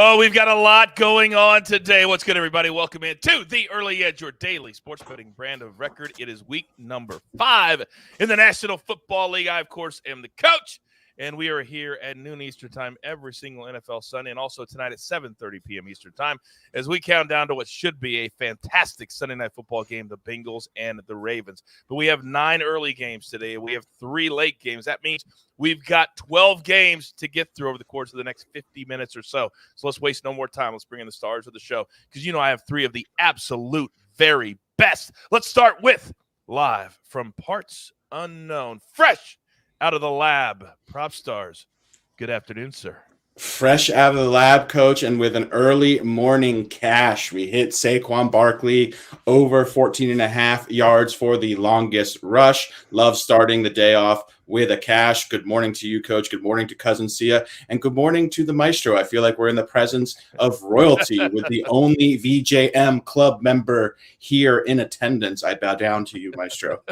Oh, we've got a lot going on today. What's good, everybody? Welcome in to the Early Edge, your daily sports betting brand of record. It is week number 5 in the National Football League. I, of course, am the coach, and we are here at noon Eastern time every single NFL Sunday, and also tonight at 7:30 p.m. Eastern time as we count down to what should be a fantastic Sunday night football game, the Bengals and the Ravens. But we have 9 early games today. We have 3 late games. That means we've got 12 games to get through over the course of the next 50 minutes or so. So let's waste no more time. Let's bring in the stars of the show because, I have 3 of the absolute very best. Let's start with live from parts unknown, fresh out of the lab, Prop Stars. Good afternoon, sir. Fresh out of the lab, coach, and with an early morning cash. We hit Saquon Barkley over 14.5 yards for the longest rush. Love starting the day off with a cash. Good morning to you, coach. Good morning to Cousin Sia. And good morning to the maestro. I feel like we're in the presence of royalty with the only VJM club member here in attendance. I bow down to you, maestro.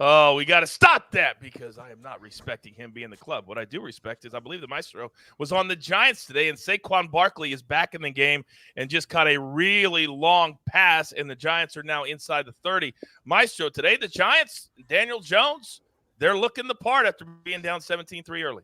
Oh, we got to stop that because I am not respecting him being the club. What I do respect is I believe the maestro was on the Giants today, and Saquon Barkley is back in the game and just caught a really long pass, and the Giants are now inside the 30. Maestro, today the Giants, Daniel Jones, they're looking the part after being down 17-3 early.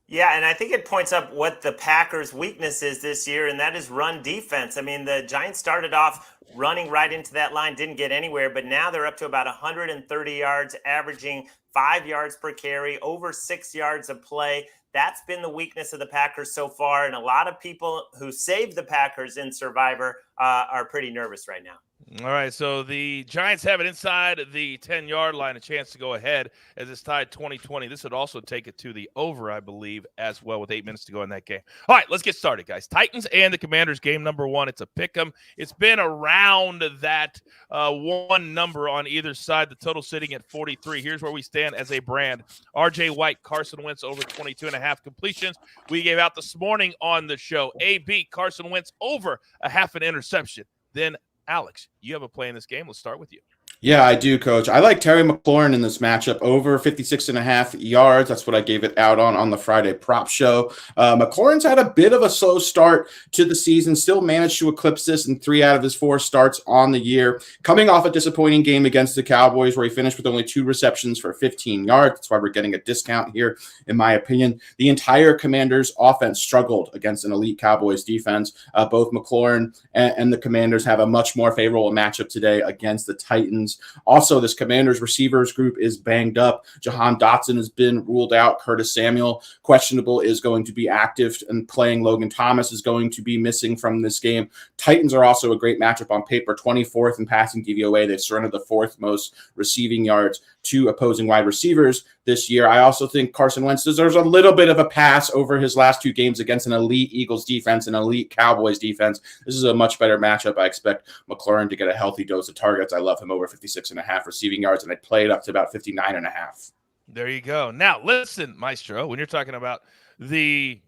Yeah, and I think it points up what the Packers' weakness is this year, and that is run defense. I mean, the Giants started off running right into that line, didn't get anywhere, but now they're up to about 130 yards, averaging 5 yards per carry, over 6 yards of play. That's been the weakness of the Packers so far, and a lot of people who saved the Packers in Survivor are pretty nervous right now. All right, so the Giants have it inside the 10-yard line, a chance to go ahead as it's tied 20-20. This would also take it to the over, I believe, as well with 8 minutes to go in that game. All right, let's get started, guys. Titans and the Commanders, game number 1. It's a pick-em. It's been around that one number on either side, the total sitting at 43. Here's where we stand as a brand. R.J. White, Carson Wentz over 22.5 completions. We gave out this morning on the show. A.B., Carson Wentz over a half an interception. Then Alex, you have a play in this game. Let's start with you. Yeah, I do, coach. I like Terry McLaurin in this matchup over 56.5 yards. That's what I gave it out on the Friday prop show. McLaurin's had a bit of a slow start to the season, still managed to eclipse this in 3 out of his 4 starts on the year. Coming off a disappointing game against the Cowboys where he finished with only 2 receptions for 15 yards. That's why we're getting a discount here, in my opinion. The entire Commanders offense struggled against an elite Cowboys defense. Both McLaurin and the Commanders have a much more favorable matchup today against the Titans. Also, this Commanders receivers group is banged up. Jahan Dotson has been ruled out. Curtis Samuel, questionable, is going to be active and playing. Logan Thomas is going to be missing from this game. Titans are also a great matchup on paper, 24th in passing DVOA. They've surrendered the 4th most receiving yards to opposing wide receivers this year. I also think Carson Wentz deserves a little bit of a pass over his last 2 games against an elite Eagles defense and elite Cowboys defense. This is a much better matchup. I expect McLaurin to get a healthy dose of targets. I love him over 56.5 receiving yards, and I played up to about 59.5. There you go. Now, listen, Maestro, when you're talking about the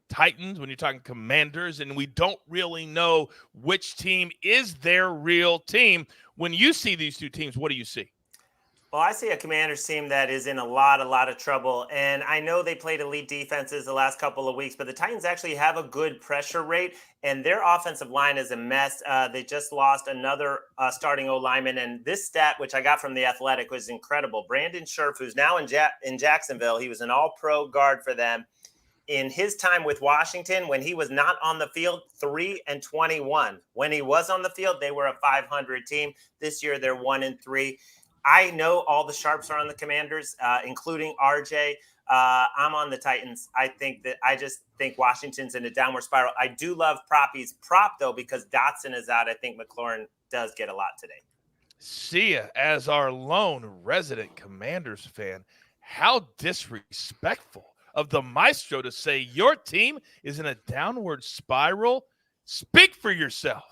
Titans, when you're talking Commanders, and we don't really know which team is their real team, when you see these 2 teams, what do you see? Well, I see a Commanders team that is in a lot of trouble. And I know they played elite defenses the last couple of weeks, but the Titans actually have a good pressure rate, and their offensive line is a mess. They just lost another starting O-lineman. And this stat, which I got from The Athletic, was incredible. Brandon Scherf, who's now in Jacksonville, he was an all-pro guard for them. In his time with Washington, when he was not on the field, 3-21. When he was on the field, they were a 500 team. This year, they're 1-3. I know all the sharps are on the Commanders, including RJ. I'm on the Titans. I just think Washington's in a downward spiral. I do love Proppy's prop, though, because Dotson is out. I think McLaurin does get a lot today. Sia, as our lone resident Commanders fan, how disrespectful of the maestro to say your team is in a downward spiral. Speak for yourself.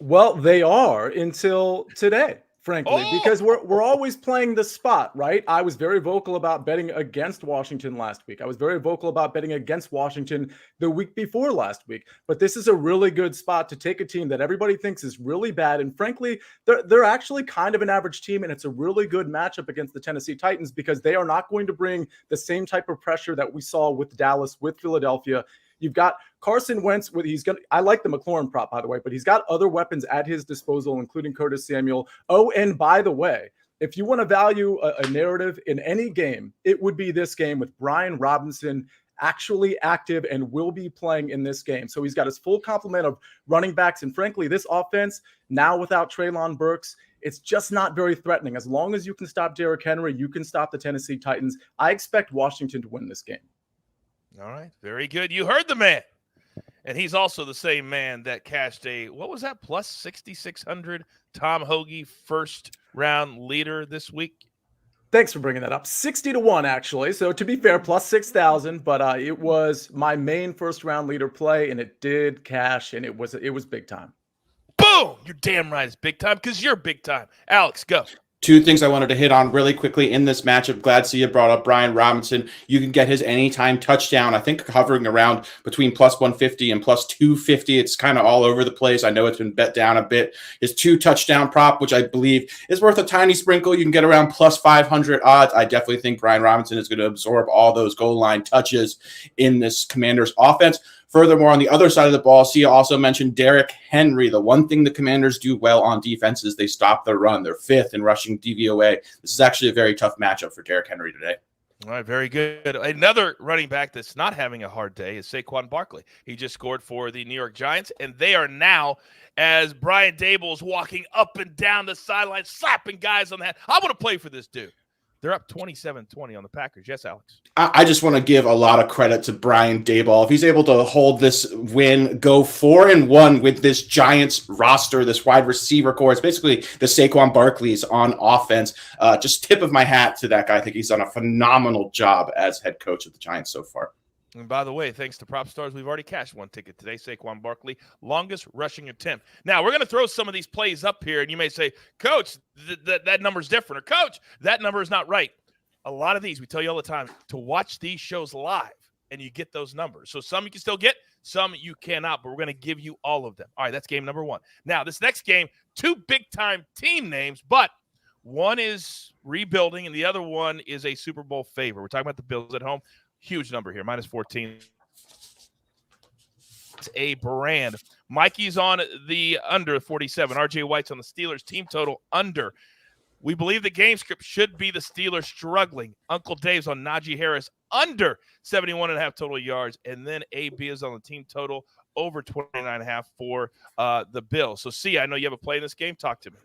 Well, they are until today. Frankly, because we're always playing the spot, right? I was very vocal about betting against Washington last week. I was very vocal about betting against Washington the week before last week. But this is a really good spot to take a team that everybody thinks is really bad. And frankly, they're actually kind of an average team. And it's a really good matchup against the Tennessee Titans because they are not going to bring the same type of pressure that we saw with Dallas, with Philadelphia. You've got Carson Wentz I like the McLaurin prop, by the way, but he's got other weapons at his disposal, including Curtis Samuel. Oh, and by the way, if you want to value a narrative in any game, it would be this game with Brian Robinson actually active and will be playing in this game. So he's got his full complement of running backs. And frankly, this offense now without Treylon Burks, it's just not very threatening. As long as you can stop Derrick Henry, you can stop the Tennessee Titans. I expect Washington to win this game. All right. Very good. You heard the man. And he's also the same man that cashed what was that, plus 6,600 Tom Hoagie first round leader this week? Thanks for bringing that up. 60-1, actually. So to be fair, plus 6,000, but it was my main first round leader play, and it did cash, and it was big time. Boom! You're damn right it's big time because you're big time. Alex, go. Two things I wanted to hit on really quickly in this matchup. Glad to see you brought up Brian Robinson. You can get his anytime touchdown, I think hovering around between plus 150 and plus 250. It's kind of all over the place. I know it's been bet down a bit. His 2 touchdown prop, which I believe is worth a tiny sprinkle. You can get around plus 500 odds. I definitely think Brian Robinson is going to absorb all those goal line touches in this Commanders offense. Furthermore, on the other side of the ball, Sia also mentioned Derrick Henry. The one thing the Commanders do well on defense is they stop the run. They're 5th in rushing DVOA. This is actually a very tough matchup for Derrick Henry today. All right, very good. Another running back that's not having a hard day is Saquon Barkley. He just scored for the New York Giants, and they are now, as Brian Daboll's walking up and down the sideline, slapping guys on the head. I want to play for this dude. They're up 27-20 on the Packers. Yes, Alex? I just want to give a lot of credit to Brian Daboll. If he's able to hold this win, go 4-1 with this Giants roster, this wide receiver core, it's basically the Saquon Barkley's on offense. Just tip of my hat to that guy. I think he's done a phenomenal job as head coach of the Giants so far. And by the way, thanks to Prop Stars, we've already cashed one ticket today. Saquon Barkley, longest rushing attempt. Now, we're going to throw some of these plays up here, and you may say, Coach, that number's different, or Coach, that number is not right. A lot of these, we tell you all the time, to watch these shows live, and you get those numbers. So some you can still get, some you cannot, but we're going to give you all of them. All right, that's game number 1. Now, this next game, 2 big-time team names, but one is rebuilding, and the other one is a Super Bowl favorite. We're talking about the Bills at home. Huge number here, minus 14. It's a brand. Mikey's on the under 47. RJ White's on the Steelers team total under. We believe the game script should be the Steelers struggling. Uncle Dave's on Najee Harris under 71.5 total yards. And then AB is on the team total over 29.5 for the Bills. So, see, I know you have a play in this game. Talk to me.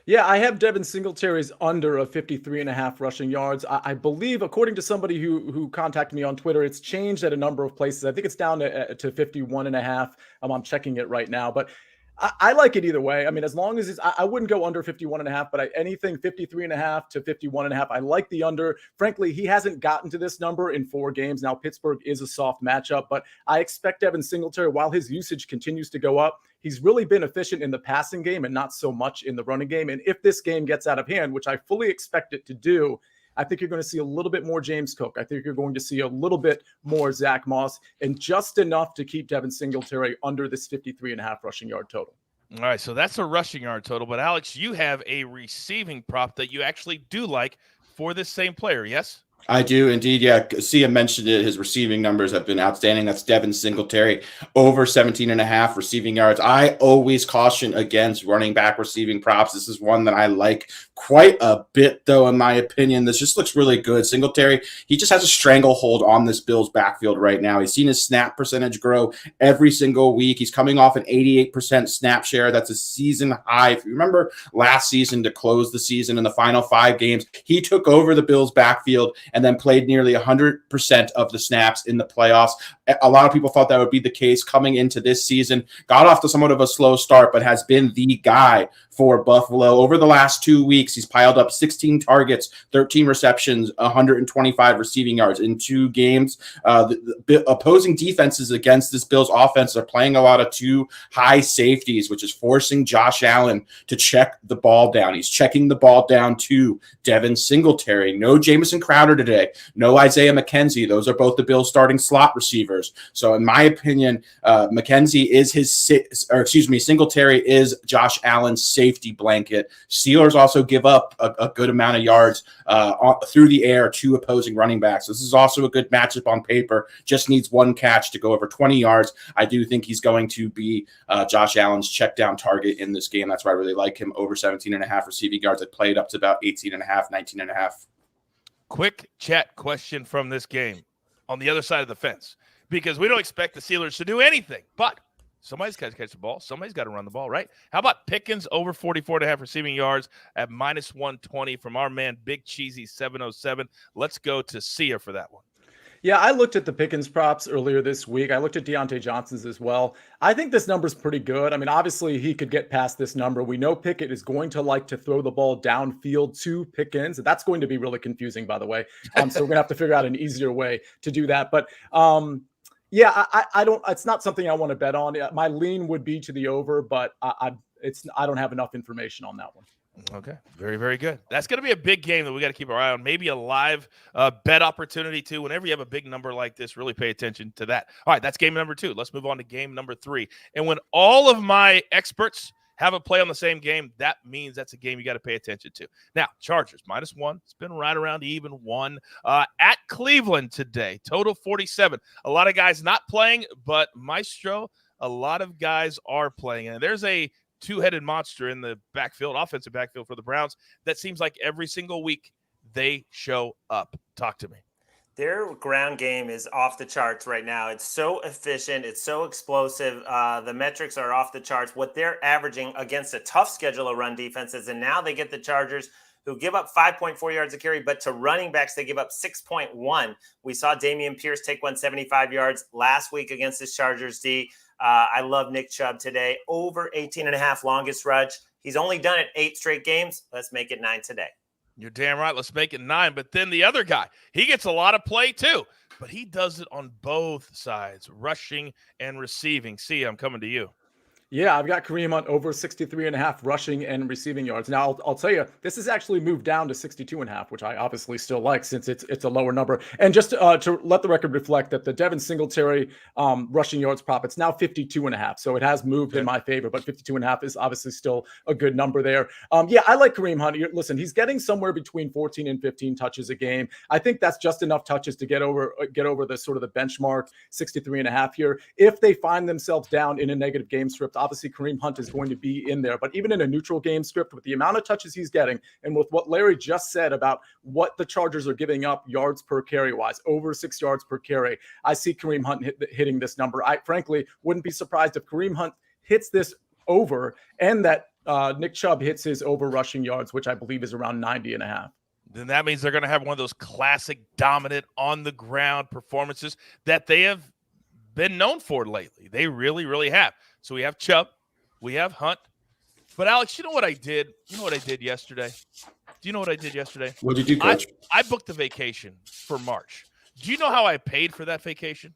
Yeah, I have Devin Singletary's under a 53.5 rushing yards. I believe, according to somebody who contacted me on Twitter, it's changed at a number of places. I think it's down to 51.5. I'm checking it right now, but I like it either way. I mean, as long as I wouldn't go under 51.5, but anything 53.5 to 51.5, I like the under. Frankly, he hasn't gotten to this number in 4 games. Now, Pittsburgh is a soft matchup, but I expect Devin Singletary, while his usage continues to go up, he's really been efficient in the passing game and not so much in the running game. And if this game gets out of hand, which I fully expect it to do, I think you're going to see a little bit more James Cook. I think you're going to see a little bit more Zach Moss, and just enough to keep Devin Singletary under this 53.5 rushing yard total. All right, so that's a rushing yard total. But, Alex, you have a receiving prop that you actually do like for this same player, yes? I do indeed. Yeah. Sia mentioned it. His receiving numbers have been outstanding. That's Devin Singletary over 17.5 receiving yards. I always caution against running back receiving props. This is one that I like quite a bit, though, in my opinion. This just looks really good. Singletary, he just has a stranglehold on this Bills backfield right now. He's seen his snap percentage grow every single week. He's coming off an 88% snap share. That's a season high. If you remember last season, to close the season in the final 5 games, he took over the Bills backfield and then played nearly 100% of the snaps in the playoffs. A lot of people thought that would be the case coming into this season. Got off to somewhat of a slow start, but has been the guy for Buffalo. Over the last 2 weeks, he's piled up 16 targets, 13 receptions, 125 receiving yards in 2 games. The opposing defenses against this Bills offense are playing a lot of 2 high safeties, which is forcing Josh Allen to check the ball down. He's checking the ball down to Devin Singletary. No Jamison Crowder today. No Isaiah McKenzie. Those are both the Bills starting slot receivers. So in my opinion, McKenzie is Singletary is Josh Allen's safety blanket. Steelers also give give up a good amount of yards through the air to opposing running backs. This is also a good matchup on paper. Just needs one catch to go over 20 yards. I do think he's going to be Josh Allen's check down target in this game. That's why I really like him over 17.5 receiving yards. I played up to about 18.5, 19.5. Quick chat question from this game on the other side of the fence, because we don't expect the Steelers to do anything, but somebody's got to catch the ball. Somebody's got to run the ball, right? How about Pickens over 44.5 receiving yards at -120 from our man Big Cheesy 707? Let's go to Sia for that one. Yeah, I looked at the Pickens props earlier this week. I looked at Deontay Johnson's as well. I think this number's pretty good. I mean, obviously, he could get past this number. We know Pickett is going to like to throw the ball downfield to Pickens. That's going to be really confusing, by the way. So we're going to have to figure out an easier way to do that. But yeah, I don't. It's not something I want to bet on. My lean would be to the over, but I don't have enough information on that one. Okay, very, very good. That's going to be a big game that we got to keep our eye on. Maybe a live bet opportunity, too. Whenever you have a big number like this, really pay attention to that. All right, that's game number 2. Let's move on to game number 3. And when all of my experts have a play on the same game, that means that's a game you got to pay attention to. Now, Chargers, -1. It's been right around even 1. At Cleveland today, total 47. A lot of guys not playing, but Maestro, a lot of guys are playing. And there's a two-headed monster in the backfield, offensive backfield for the Browns that seems like every single week they show up. Talk to me. Their ground game is off the charts right now. It's so efficient. It's so explosive. The metrics are off the charts. What they're averaging against a tough schedule of run defenses, and now they get the Chargers, who give up 5.4 yards a carry, but to running backs, they give up 6.1. We saw Damian Pierce take 175 yards last week against this Chargers D. I love Nick Chubb today. Over 18.5 longest rush. He's only done it 8 straight games. Let's make it 9 today. You're damn right. Let's make it 9. But then the other guy, he gets a lot of play too, but he does it on both sides, rushing and receiving. See, I'm coming to you. Yeah, I've got Kareem Hunt over 63.5 rushing and receiving yards. Now, I'll tell you, this has actually moved down to 62.5, which I obviously still like since it's a lower number. And just to let the record reflect that the Devin Singletary rushing yards prop, it's now 52.5. So it has moved in my favor, but 52.5 is obviously still a good number there. Yeah, I like Kareem Hunt. Listen, he's getting somewhere between 14 and 15 touches a game. I think that's just enough touches to get over the sort of the benchmark 63.5 here. If they find themselves down in a negative game script, obviously Kareem Hunt is going to be in there. But even in a neutral game script, with the amount of touches he's getting and with what Larry just said about what the Chargers are giving up yards per carry wise, over 6 yards per carry, I see Kareem Hunt hitting this number. I frankly wouldn't be surprised if Kareem Hunt hits this over and that Nick Chubb hits his over rushing yards, which I believe is around 90.5. Then that means they're going to have one of those classic dominant on the ground performances that they have been known for lately. They really, really have. So we have Chubb, we have Hunt. But Alex, you know what I did? You know what I did yesterday? Do you know what I did yesterday? What did you do, Coach? I booked a vacation for March. Do you know how I paid for that vacation?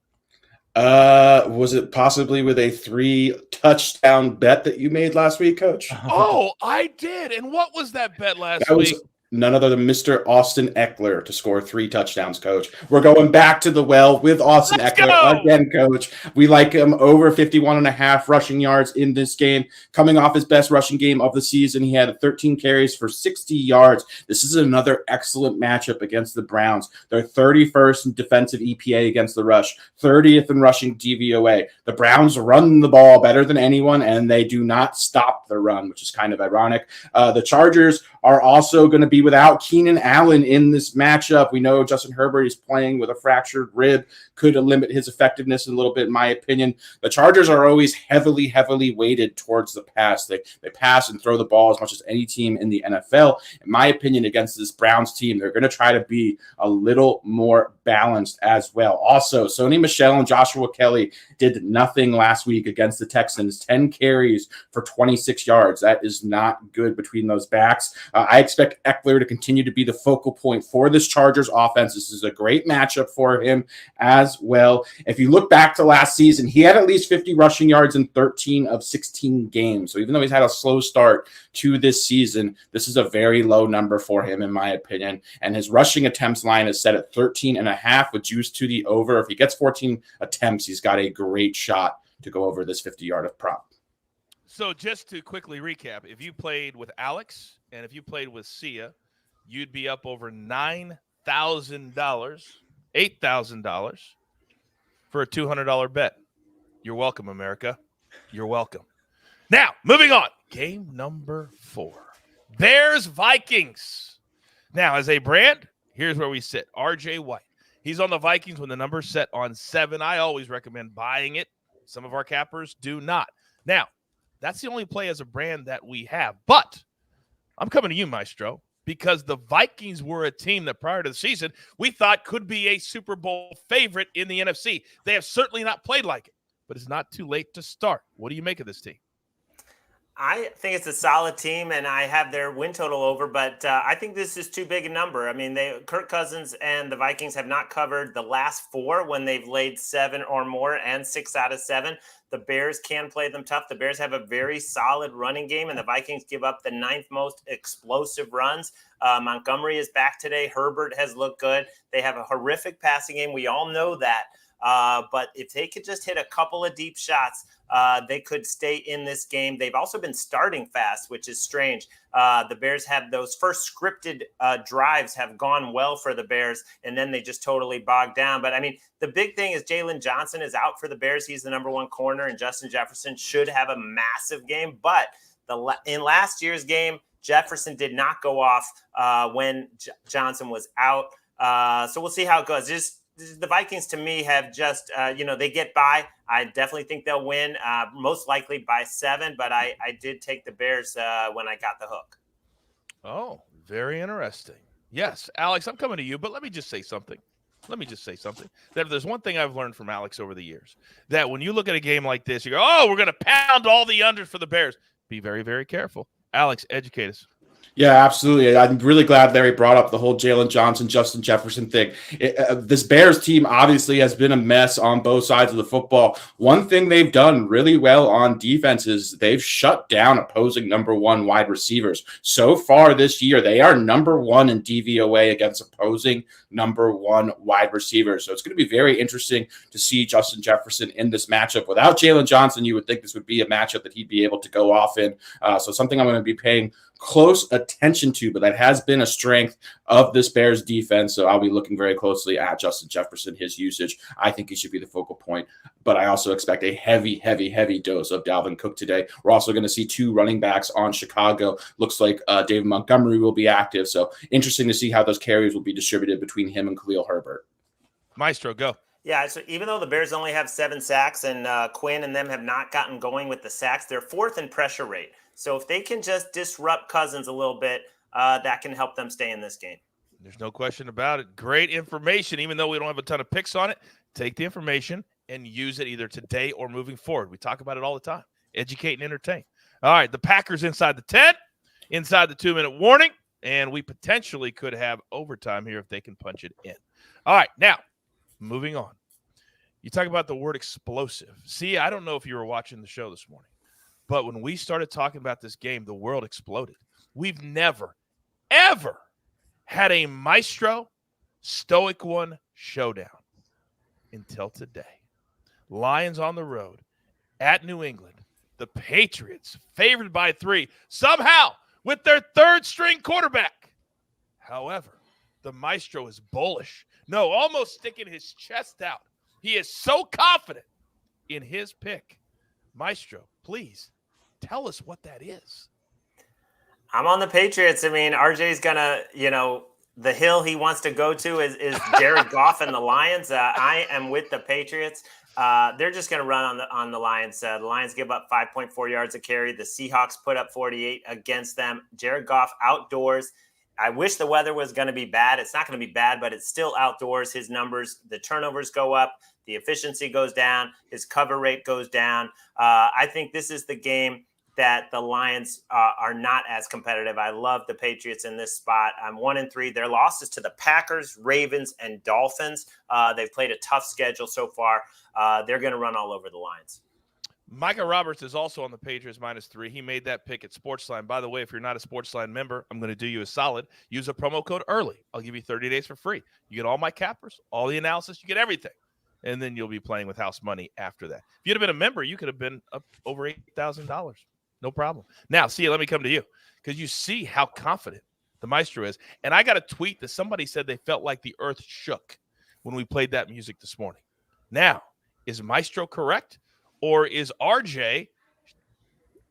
Was it possibly with a 3-touchdown bet that you made last week, Coach? Oh, I did. And what was that bet last week? None other than Mr. Austin Eckler to score 3 touchdowns, Coach. We're going back to the well with Austin Eckler again, Coach. We like him over 51.5 rushing yards in this game. Coming off his best rushing game of the season, he had 13 carries for 60 yards. This is another excellent matchup against the Browns. They're 31st in defensive EPA against the rush, 30th in rushing DVOA. The Browns run the ball better than anyone, and they do not stop the run, which is kind of ironic. The Chargers are also going to be without Keenan Allen in this matchup. We know Justin Herbert is playing with a fractured rib, could limit his effectiveness a little bit, in my opinion. The Chargers are always heavily weighted towards the pass. They pass and throw the ball as much as any team in the NFL. In my opinion, against this Browns team, they're going to try to be a little more balanced as well. Also, Sony Michel and Joshua Kelly did nothing last week against the Texans. 10 carries for 26 yards. That is not good between those backs. I expect Eckler to continue to be the focal point for this Chargers offense. This is a great matchup for him as well. If you look back to last season, he had at least 50 rushing yards in 13 of 16 games. So even though he's had a slow start to this season, this is a very low number for him, in my opinion. And his rushing attempts line is set at 13.5 with juice to the over. If he gets 14 attempts, he's got a great shot to go over this 50-yard of prop. So just to quickly recap, if you played with Alex and if you played with Sia, you'd be up over $9,000, $8,000 for a $200 bet. You're welcome, America. You're welcome. Now, moving on. Game number 4. Bears Vikings. Now, as a brand, here's where we sit. RJ White. He's on the Vikings when the number's set on 7. I always recommend buying it. Some of our cappers do not. Now, that's the only play as a brand that we have. But I'm coming to you, Maestro, because the Vikings were a team that prior to the season we thought could be a Super Bowl favorite in the NFC. They have certainly not played like it, but it's not too late to start. What do you make of this team? I think it's a solid team, and I have their win total over, but I think this is too big a number. I mean, Kirk Cousins and the Vikings have not covered the last 4 when they've laid 7 or more and 6 out of 7. The Bears can play them tough. The Bears have a very solid running game, and the Vikings give up the 9th most explosive runs. Montgomery is back today. Herbert has looked good. They have a horrific passing game. We all know that. But if they could just hit a couple of deep shots, they could stay in this game. They've also been starting fast, which is strange. The Bears have those first scripted drives have gone well for the Bears, and then they just totally bogged down. But, I mean, the big thing is Jalen Johnson is out for the Bears. He's the number 1 corner, and Justin Jefferson should have a massive game. But in last year's game, Jefferson did not go off when Johnson was out. So we'll see how it goes. The Vikings, to me, have just, they get by. I definitely think they'll win, most likely by 7, but I did take the Bears when I got the hook. Oh, very interesting. Yes, Alex, I'm coming to you, but let me just say something. That if there's one thing I've learned from Alex over the years, that when you look at a game like this, you go, oh, we're going to pound all the unders for the Bears. Be very, very careful. Alex, educate us. Yeah, absolutely. I'm really glad Larry brought up the whole Jalen Johnson, Justin Jefferson thing. This Bears team obviously has been a mess on both sides of the football. One thing they've done really well on defense is they've shut down opposing number 1 wide receivers. So far this year, they are number 1 in DVOA against opposing number 1 wide receivers. So it's going to be very interesting to see Justin Jefferson in this matchup. Without Jalen Johnson, you would think this would be a matchup that he'd be able to go off in. So something I'm going to be paying close attention to, but that has been a strength of this Bears defense. So I'll be looking very closely at Justin Jefferson, his usage. I think he should be the focal point, but I also expect a heavy dose of Dalvin Cook today. We're also going to see 2 running backs on Chicago. Looks like David Montgomery will be active. So interesting to see how those carries will be distributed between him and Khalil Herbert. Maestro, go. Yeah, so even though the Bears only have 7 sacks and Quinn and them have not gotten going with the sacks, they're 4th in pressure rate. So if they can just disrupt Cousins a little bit, that can help them stay in this game. There's no question about it. Great information. Even though we don't have a ton of picks on it, take the information and use it either today or moving forward. We talk about it all the time. Educate and entertain. All right, the Packers inside the 10, inside the 2-minute warning, and we potentially could have overtime here if they can punch it in. All right, now, moving on. You talk about the word explosive. See, I don't know if you were watching the show this morning, but when we started talking about this game, the world exploded. We've never, ever had a Maestro Stoic One showdown until today. Lions on the road at New England. The Patriots favored by 3, somehow with their 3rd-string quarterback. However, the Maestro is bullish. No, almost sticking his chest out. He is so confident in his pick. Maestro, please tell us what that is. I'm on the Patriots. I mean, RJ's going to, the hill he wants to go to is Jared Goff and the Lions. I am with the Patriots. They're just going to run on the Lions. The Lions give up 5.4 yards a carry. The Seahawks put up 48 against them. Jared Goff outdoors. I wish the weather was going to be bad. It's not going to be bad, but it's still outdoors. His numbers, the turnovers go up. The efficiency goes down. His cover rate goes down. I think this is the game that the Lions are not as competitive. I love the Patriots in this spot. I'm 1-3. Their losses to the Packers, Ravens, and Dolphins. They've played a tough schedule so far. They're going to run all over the Lions. Micah Roberts is also on the Patriots -3. He made that pick at SportsLine. By the way, if you're not a SportsLine member, I'm going to do you a solid. Use a promo code EARLY. I'll give you 30 days for free. You get all my cappers, all the analysis, you get everything. And then you'll be playing with house money after that. If you'd have been a member, you could have been up over $8,000. No problem. Now, see, let me come to you because you see how confident the Maestro is. And I got a tweet that somebody said they felt like the earth shook when we played that music this morning. Now, is Maestro correct? Or is RJ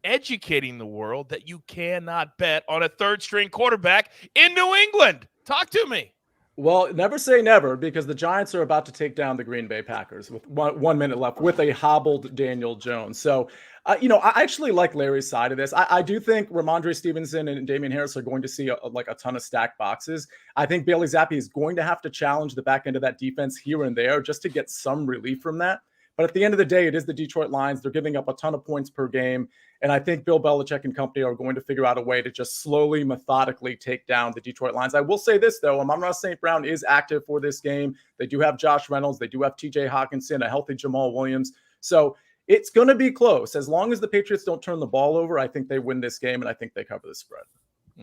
educating the world that you cannot bet on a third-string quarterback in New England? Talk to me. Well, never say never, because the Giants are about to take down the Green Bay Packers with 1 minute left with a hobbled Daniel Jones. So, I actually like Larry's side of this. I do think Ramondre Stevenson and Damian Harris are going to see a ton of stacked boxes. I think Bailey Zappi is going to have to challenge the back end of that defense here and there just to get some relief from that. But at the end of the day, it is the Detroit Lions. They're giving up a ton of points per game. And I think Bill Belichick and company are going to figure out a way to just slowly, methodically take down the Detroit Lions. I will say this, though. Amon-Ra St. Brown is active for this game. They do have Josh Reynolds. They do have TJ Hawkinson, a healthy Jamal Williams. So it's going to be close. As long as the Patriots don't turn the ball over, I think they win this game, and I think they cover the spread.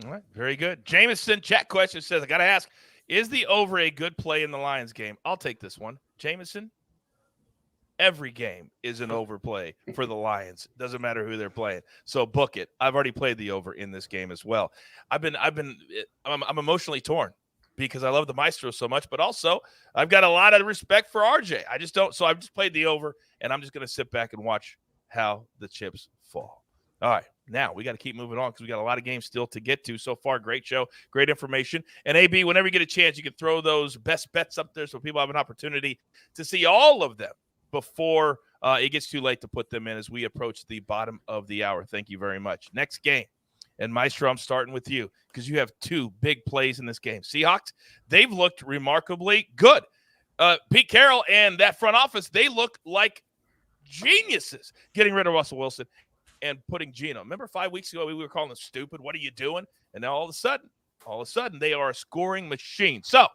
All right, very good. Jameson, chat question says, I got to ask, is the over a good play in the Lions game? I'll take this one. Jameson? Every game is an overplay for the Lions. Doesn't matter who they're playing. So book it. I've already played the over in this game as well. I'm emotionally torn because I love the Maestro so much, but also I've got a lot of respect for RJ. I just don't. So I've just played the over, and I'm just going to sit back and watch how the chips fall. All right. Now we got to keep moving on because we got a lot of games still to get to. So far, great show, great information. And AB, whenever you get a chance, you can throw those best bets up there so people have an opportunity to see all of them before it gets too late to put them in as we approach the bottom of the hour. Thank you very much. Next game. And Maestro, I'm starting with you because you have two big plays in this game. Seahawks, they've looked remarkably good. Pete Carroll and that front office, they look like geniuses getting rid of Russell Wilson and putting Geno. Remember 5 weeks ago we were calling them stupid? What are you doing? And now all of a sudden, they are a scoring machine. So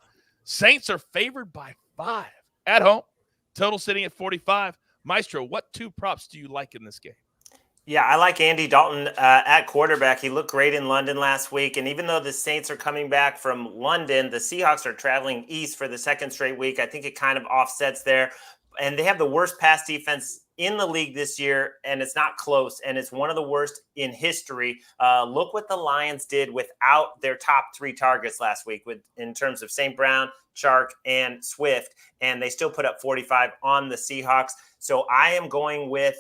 Saints are favored by 5 at home. Total sitting at 45. Maestro, what two props do you like in this game? Yeah, I like Andy Dalton at quarterback. He looked great in London last week. And even though the Saints are coming back from London, the Seahawks are traveling east for the second straight week. I think it kind of offsets there. And they have the worst pass defense in the league this year, and it's not close, and it's one of the worst in history. Look what the Lions did without their top 3 targets last week in terms of St. Brown, Chark, and Swift, and they still put up 45 on the Seahawks. So I am going with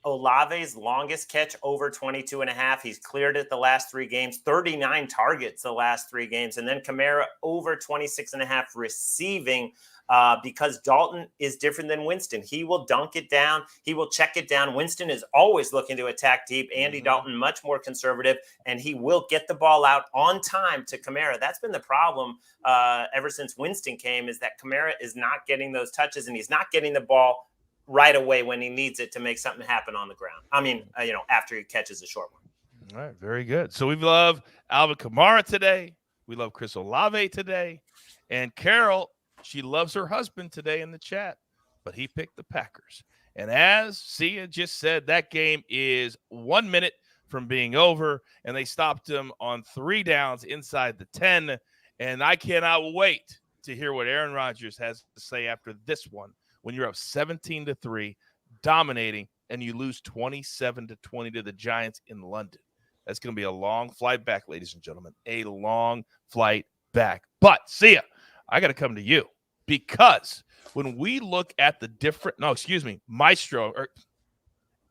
Olave's longest catch over 22.5. He's cleared it the last 3 games, 39 targets the last 3 games, and then Kamara over 26.5 receiving. Because Dalton is different than Winston. He will dunk it down. He will check it down. Winston is always looking to attack deep. Andy Dalton, much more conservative, and he will get the ball out on time to Kamara. That's been the problem ever since Winston came, is that Kamara is not getting those touches, and he's not getting the ball right away when he needs it to make something happen on the ground. I mean, after he catches a short one. All right, very good. So we love Alvin Kamara today. We love Chris Olave today. And Carol, she loves her husband today in the chat, but he picked the Packers. And as Sia just said, that game is 1 minute from being over, and they stopped him on 3 downs inside the 10. And I cannot wait to hear what Aaron Rodgers has to say after this one when you're up 17-3, dominating, and you lose 27-20 to the Giants in London. That's going to be a long flight back, ladies and gentlemen, a long flight back. But Sia, I got to come to you. Because when we look at the different, Maestro or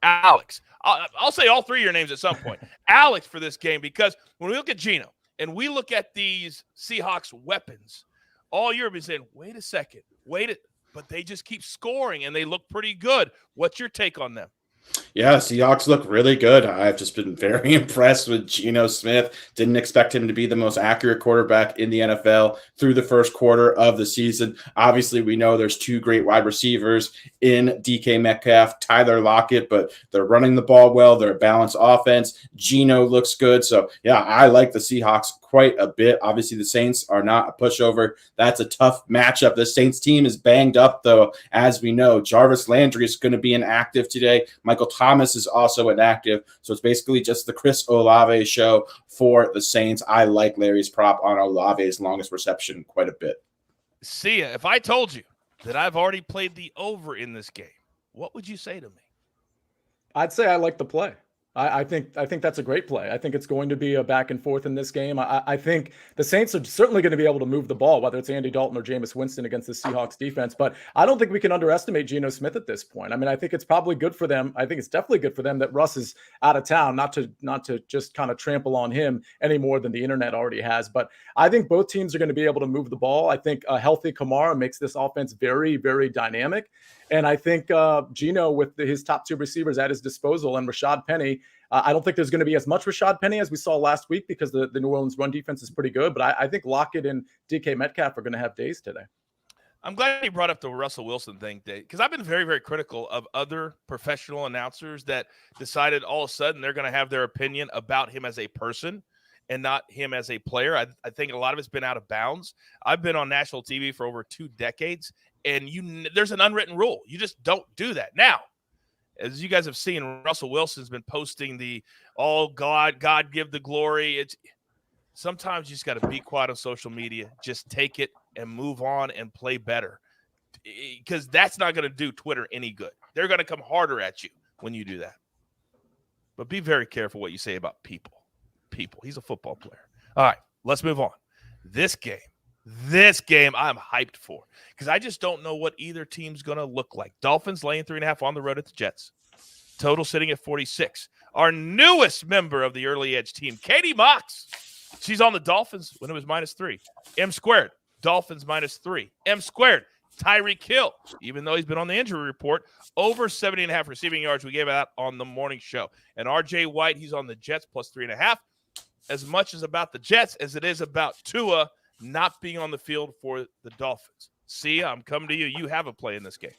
Alex, I'll say all 3 of your names at some point. Alex for this game, because when we look at Geno and we look at these Seahawks weapons, all year we've been saying, wait a second, but they just keep scoring and they look pretty good. What's your take on them? Yeah, Seahawks look really good. I've just been very impressed with Geno Smith. Didn't expect him to be the most accurate quarterback in the NFL through the first quarter of the season. Obviously, we know there's 2 great wide receivers in DK Metcalf, Tyler Lockett, but they're running the ball well. They're a balanced offense. Geno looks good. So, yeah, I like the Seahawks quite a bit. Obviously, the Saints are not a pushover. That's a tough matchup. The Saints team is banged up, though, as we know. Jarvis Landry is going to be inactive today. Michael Thomas is also inactive. So it's basically just the Chris Olave show for the Saints. I like Larry's prop on Olave's longest reception quite a bit. Sia, if I told you that I've already played the over in this game, what would you say to me? I'd say I like the play. I think that's a great play. I think it's going to be a back and forth in this game. I think the Saints are certainly going to be able to move the ball, whether it's Andy Dalton or Jameis Winston against the Seahawks defense. But I don't think we can underestimate Geno Smith at this point. I mean, I think it's probably good for them. I think it's definitely good for them that Russ is out of town, not to just kind of trample on him any more than the internet already has. But I think both teams are going to be able to move the ball. I think a healthy Kamara makes this offense very, very dynamic. And I think Geno, with his top two receivers at his disposal, and Rashad Penny, I don't think there's going to be as much Rashad Penny as we saw last week because the New Orleans run defense is pretty good. But I think Lockett and DK Metcalf are going to have days today. I'm glad you brought up the Russell Wilson thing, Dave, because I've been very, very critical of other professional announcers that decided all of a sudden they're going to have their opinion about him as a person and not him as a player. I think a lot of it's been out of bounds. I've been on national TV for over 2 decades, and there's an unwritten rule. You just don't do that. Now, as you guys have seen, Russell Wilson's been posting the all God give the glory. Sometimes you just got to be quiet on social media. Just take it and move on and play better, because that's not going to do Twitter any good. They're going to come harder at you when you do that. But be very careful what you say about people. He's a football player. All right, let's move on. This game I'm hyped for, because I just don't know what either team's going to look like. Dolphins laying 3.5 on the road at the Jets. Total sitting at 46. Our newest member of the Early Edge team, Katie Mox. She's on the Dolphins when it was -3. M squared, Dolphins -3. M squared, Tyreek Hill, even though he's been on the injury report, over 70.5 receiving yards. We gave out on the morning show. And RJ White, he's on the Jets +3.5. As much as about the Jets as it is about Tua not being on the field for the Dolphins. See, I'm coming to you. You have a play in this game.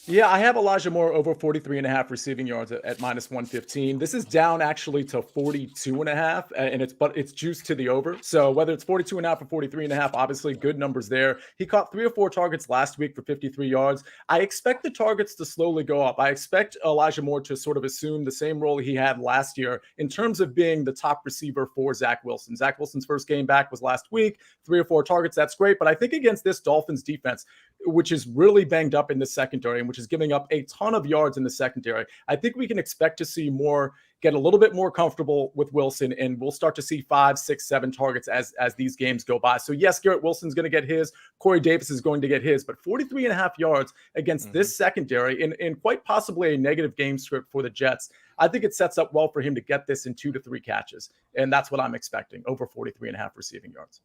Yeah, I have Elijah Moore over 43.5 receiving yards at -115. This is down actually to 42.5, and it's juiced to the over. So whether it's 42.5 or 43.5, obviously good numbers there. He caught 3 or 4 targets last week for 53 yards. I expect the targets to slowly go up. I expect Elijah Moore to sort of assume the same role he had last year in terms of being the top receiver for Zach Wilson. Zach Wilson's first game back was last week, 3 or 4 targets. That's great. But I think against this Dolphins defense, which is really banged up in the secondary and which is giving up a ton of yards in the secondary, I think we can expect to see Moore get a little bit more comfortable with Wilson, and we'll start to see 5, 6, 7 targets as these games go by. So yes, Garrett Wilson's going to get his, Corey Davis is going to get his, but 43.5 yards against this secondary in quite possibly a negative game script for the Jets. I think it sets up well for him to get this in 2 to 3 catches, and that's what I'm expecting, over 43.5 receiving yards.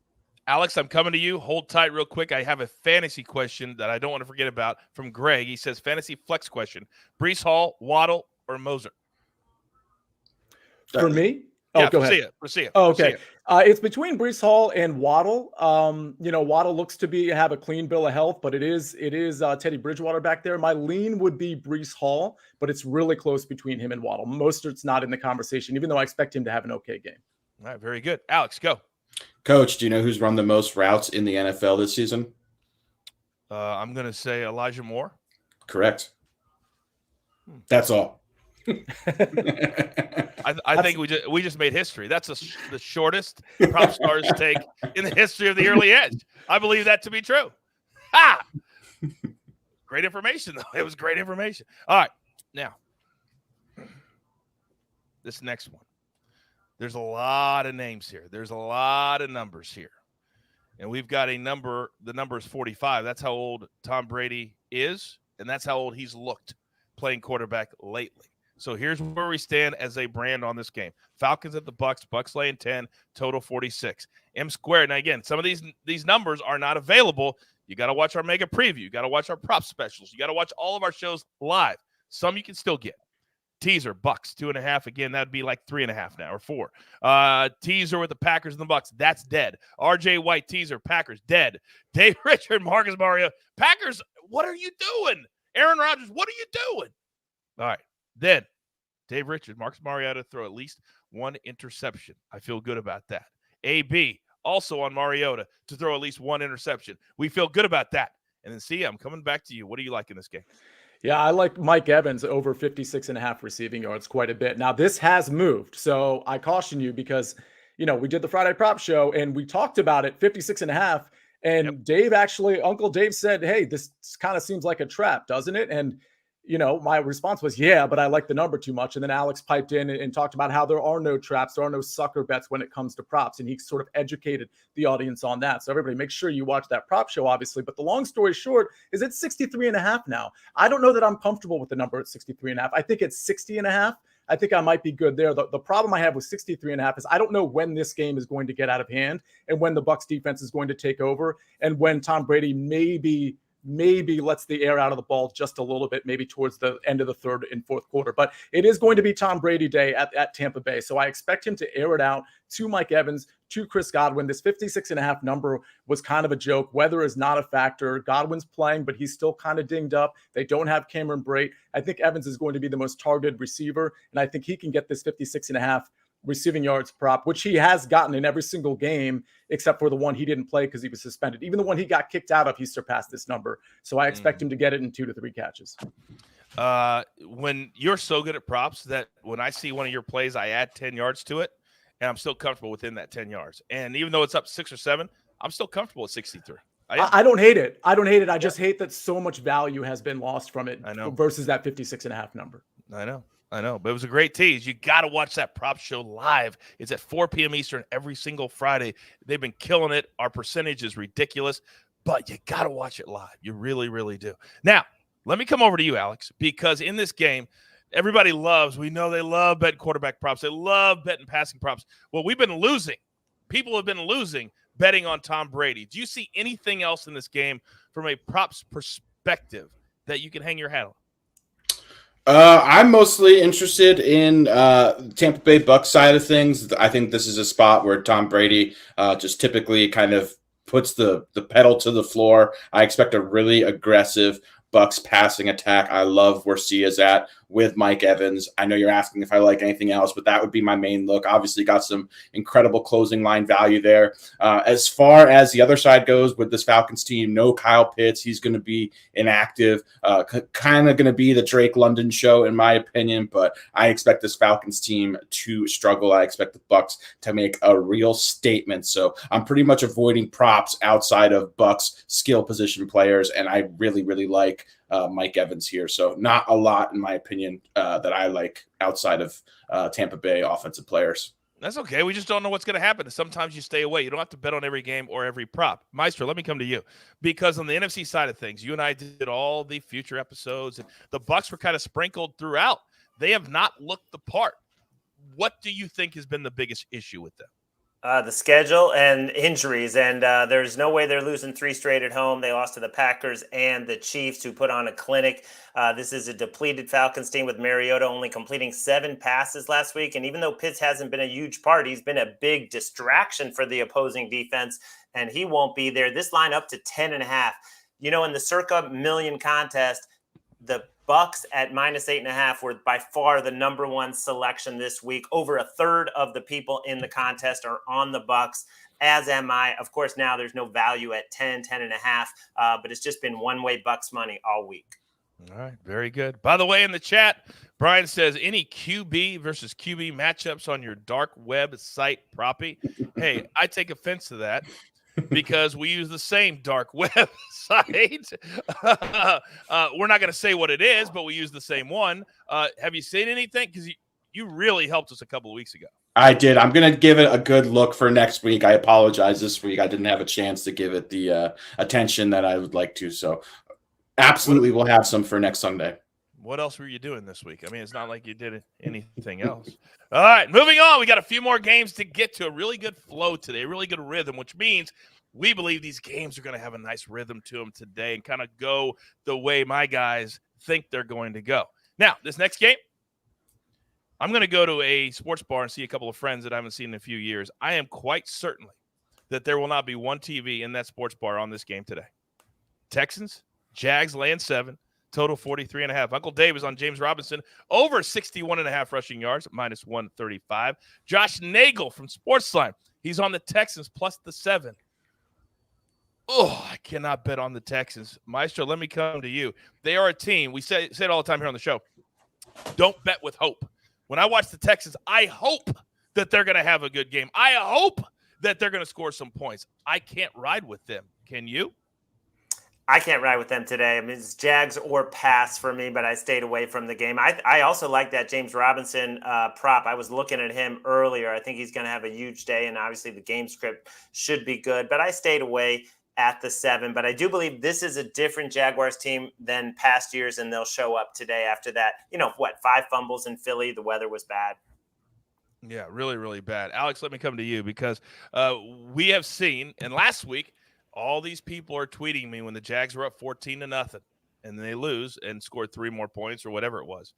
Alex, I'm coming to you. Hold tight real quick. I have a fantasy question that I don't want to forget about from Greg. He says, fantasy flex question. Breece Hall, Waddle, or Moser? For me? Yeah, go ahead. Proceed. Oh, okay. It's between Breece Hall and Waddle. Waddle looks to have a clean bill of health, but it is Teddy Bridgewater back there. My lean would be Breece Hall, but it's really close between him and Waddle. Mostert's not in the conversation, even though I expect him to have an okay game. All right, very good. Alex, go. Coach, do you know who's run the most routes in the NFL this season? I'm going to say Elijah Moore. Correct. That's all. I think we just made history. That's the shortest Prop Stars take in the history of the Early Edge. I believe that to be true. Ha! Great information, though. It was great information. All right. Now, this next one. There's a lot of names here. There's a lot of numbers here. And we've got a number. The number is 45. That's how old Tom Brady is, and that's how old he's looked playing quarterback lately. So here's where we stand as a brand on this game. Falcons at the Bucks. Bucks laying 10, total 46. M squared. Now, again, some of these numbers are not available. You got to watch our mega preview. You got to watch our prop specials. You got to watch all of our shows live. Some you can still get. Teaser, Bucks, 2.5. Again, that'd be like 3.5 now, or 4. Teaser with the Packers and the Bucks. That's dead. RJ White, teaser, Packers, dead. Dave Richard, Marcus Mariota. Packers, what are you doing? Aaron Rodgers, what are you doing? All right. Then, Dave Richard, Marcus Mariota throw at least 1 interception. I feel good about that. AB, also on Mariota, to throw at least 1 interception. We feel good about that. And then, see, I'm coming back to you. What do you like in this game? Yeah, I like Mike Evans over 56.5 receiving yards quite a bit. Now, this has moved, so I caution you because, we did the Friday prop show and we talked about it, 56.5, and Dave Uncle Dave said, hey, this kind of seems like a trap, doesn't it? And my response was, yeah, but I like the number too much. And then Alex piped in and talked about how there are no traps, there are no sucker bets when it comes to props. And he sort of educated the audience on that. So everybody, make sure you watch that prop show, obviously. But the long story short is it's 63.5 now. I don't know that I'm comfortable with the number at 63.5. I think it's 60.5. I think I might be good there. The problem I have with 63.5 is I don't know when this game is going to get out of hand and when the Bucs defense is going to take over and when Tom Brady maybe lets the air out of the ball just a little bit, maybe towards the end of the third and fourth quarter. But it is going to be Tom Brady day at Tampa Bay. So I expect him to air it out to Mike Evans, to Chris Godwin. This 56.5 number was kind of a joke. Weather is not a factor. Godwin's playing, but he's still kind of dinged up. They don't have Cameron Brate. I think Evans is going to be the most targeted receiver, and I think he can get this 56.5 receiving yards prop, which he has gotten in every single game, except for the one he didn't play because he was suspended. Even the one he got kicked out of, he surpassed this number. So I expect him to get it in 2 to 3 catches. When you're so good at props that when I see one of your plays, I add 10 yards to it, and I'm still comfortable within that 10 yards. And even though it's up 6 or 7, I'm still comfortable at 63. I don't hate it. I just hate that so much value has been lost from it. I know. Versus that 56.5 number. I know, but it was a great tease. You got to watch that prop show live. It's at 4 p.m. Eastern every single Friday. They've been killing it. Our percentage is ridiculous, but you got to watch it live. You really, really do. Now, let me come over to you, Alex, because in this game, everybody we know they love betting quarterback props. They love betting passing props. Well, we've been losing. People have been losing betting on Tom Brady. Do you see anything else in this game from a props perspective that you can hang your hat on? I'm mostly interested in Tampa Bay Bucs side of things. I think this is a spot where Tom Brady just typically kind of puts the pedal to the floor. I expect a really aggressive Bucs passing attack. I love where Sia's at with Mike Evans. I know you're asking if I like anything else, but that would be my main look. Obviously got some incredible closing line value there. As far as the other side goes with this Falcons team, no Kyle Pitts. He's going to be inactive, kind of going to be the Drake London show in my opinion, but I expect this Falcons team to struggle. I expect the Bucs to make a real statement. So I'm pretty much avoiding props outside of Bucs skill position players, and I really, really like Mike Evans here. So not a lot, in my opinion, that I like outside of Tampa Bay offensive players. That's okay. We just don't know what's going to happen. Sometimes you stay away. You don't have to bet on every game or every prop. Maestro, let me come to you. Because on the NFC side of things, you and I did all the future episodes, and the Bucs were kind of sprinkled throughout. They have not looked the part. What do you think has been the biggest issue with them? The schedule and injuries, and there's no way they're losing 3 straight at home. They lost to the Packers and the Chiefs, who put on a clinic. This is a depleted Falcons team with Mariota only completing 7 passes last week. And even though Pitts hasn't been a huge part, he's been a big distraction for the opposing defense, and he won't be there. This line up to 10.5. In the circa million contest, the Bucs at -8.5 were by far the number one selection this week. Over a third of the people in the contest are on the Bucs, as am I. Of course, now there's no value at 10.5, but it's just been one-way Bucs money all week. All right, very good. By the way, in the chat, Brian says, any QB versus QB matchups on your dark web site, Proppy? Hey, I take offense to that, because we use the same dark web site. We're not going to say what it is, but we use the same one. Have you seen anything? Because you really helped us a couple of weeks ago. I did. I'm going to give it a good look for next week. I apologize this week. I didn't have a chance to give it the attention that I would like to. So absolutely we'll have some for next Sunday. What else were you doing this week? I mean, it's not like you did anything else. All right, moving on. We got a few more games to get to. A really good flow today, a really good rhythm, which means we believe these games are going to have a nice rhythm to them today and kind of go the way my guys think they're going to go. Now, this next game, I'm going to go to a sports bar and see a couple of friends that I haven't seen in a few years. I am quite certain that there will not be one TV in that sports bar on this game today. Texans, Jags laying 7. Total 43.5. Uncle Dave is on James Robinson, over 61.5 rushing yards, -135. Josh Nagel from SportsLine, he's on the Texans plus the 7. Oh, I cannot bet on the Texans. Maestro, let me come to you. They are a team. We say it all the time here on the show. Don't bet with hope. When I watch the Texans, I hope that they're going to have a good game. I hope that they're going to score some points. I can't ride with them. Can you? I can't ride with them today. I mean, it's Jags or pass for me, but I stayed away from the game. I also like that James Robinson prop. I was looking at him earlier. I think he's going to have a huge day, and obviously the game script should be good, but I stayed away at the 7. But I do believe this is a different Jaguars team than past years, and they'll show up today after that. 5 fumbles in Philly. The weather was bad. Yeah, really, really bad. Alex, let me come to you because we have seen, and last week, all these people are tweeting me when the Jags were up 14-0 and they lose and scored 3 more points or whatever it was.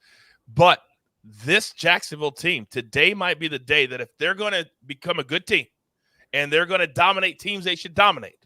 But this Jacksonville team, today might be the day that if they're going to become a good team and they're going to dominate teams they should dominate,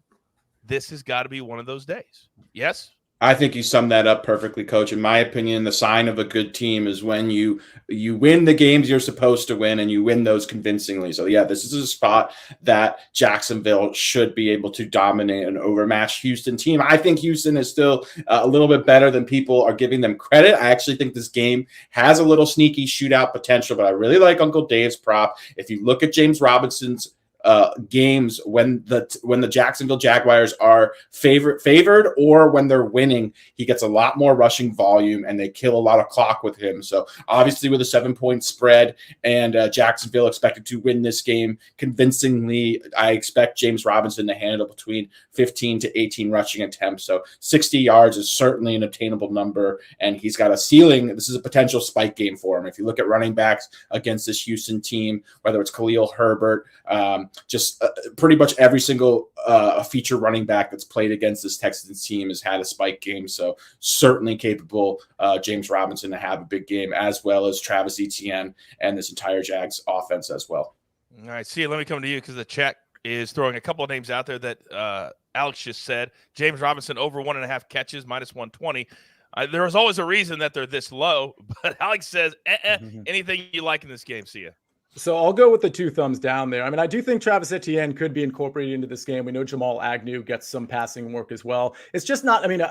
this has got to be one of those days. Yes? I think you summed that up perfectly, Coach. In my opinion, the sign of a good team is when you win the games you're supposed to win and you win those convincingly. So, yeah, this is a spot that Jacksonville should be able to dominate an overmatched Houston team. I think Houston is still a little bit better than people are giving them credit. I actually think this game has a little sneaky shootout potential, but I really like Uncle Dave's prop. If you look at James Robinson's games when the Jacksonville Jaguars are favored or when they're winning, he gets a lot more rushing volume and they kill a lot of clock with him. So obviously with a 7-point spread and Jacksonville expected to win this game convincingly, I expect James Robinson to handle between 15 to 18 rushing attempts. So 60 yards is certainly an attainable number, and he's got a ceiling. This is a potential spike game for him. If you look at running backs against this Houston team, whether it's Khalil Herbert, pretty much every single feature running back that's played against this Texans team has had a spike game. So certainly capable James Robinson to have a big game, as well as Travis Etienne and this entire Jags offense as well. All right, see, let me come to you because the chat is throwing a couple of names out there that Alex just said. James Robinson over 1.5 catches, minus 120. There is always a reason that they're this low, but Alex says, anything you like in this game, see ya. So I'll go with the 2 thumbs down there. I mean, I do think Travis Etienne could be incorporated into this game. We know Jamal Agnew gets some passing work as well. It's just not, I mean,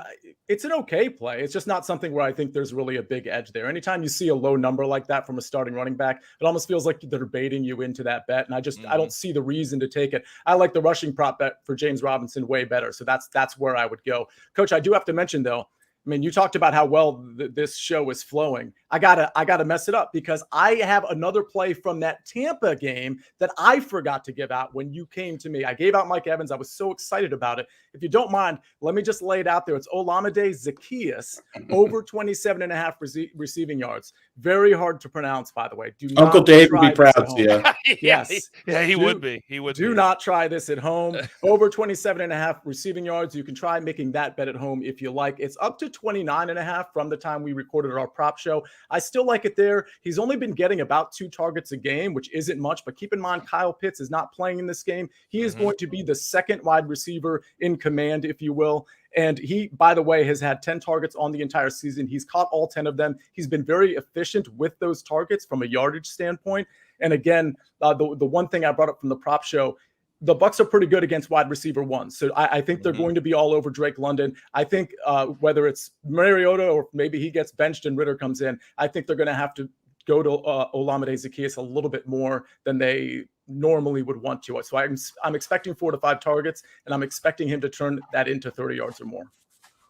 it's an okay play. It's just not something where I think there's really a big edge there. Anytime you see a low number like that from a starting running back, it almost feels like they're baiting you into that bet. And I don't see the reason to take it. I like the rushing prop bet for James Robinson way better. So that's where I would go. Coach, I do have to mention though, I mean, you talked about how well this show is flowing. I gotta mess it up because I have another play from that Tampa game that I forgot to give out when you came to me. I gave out Mike Evans. I was so excited about it. If you don't mind, let me just lay it out there. It's Olamide Zaccheaus over 27.5 receiving yards. Very hard to pronounce, by the way. Uncle Dave would be proud. Yeah. Yes. He would be. He would. Do not try this at home. Over 27.5 receiving yards. You can try making that bet at home if you like. It's up to 29.5 from the time we recorded our prop show. I still like it there. He's only been getting about 2 targets a game, which isn't much, but keep in mind Kyle Pitts is not playing in this game. He is going to be the second wide receiver in command, if you will. And he, by the way, has had 10 targets on the entire season. He's caught all 10 of them. He's been very efficient with those targets from a yardage standpoint. And again, the one thing I brought up from the prop show, the Bucs are pretty good against wide receiver ones. So I think they're going to be all over Drake London. I think whether it's Mariota or maybe he gets benched and Ritter comes in, I think they're going to have to go to Olamide Zaccheaus a little bit more than they normally would want to. So I'm expecting 4 to 5 targets, and I'm expecting him to turn that into 30 yards or more.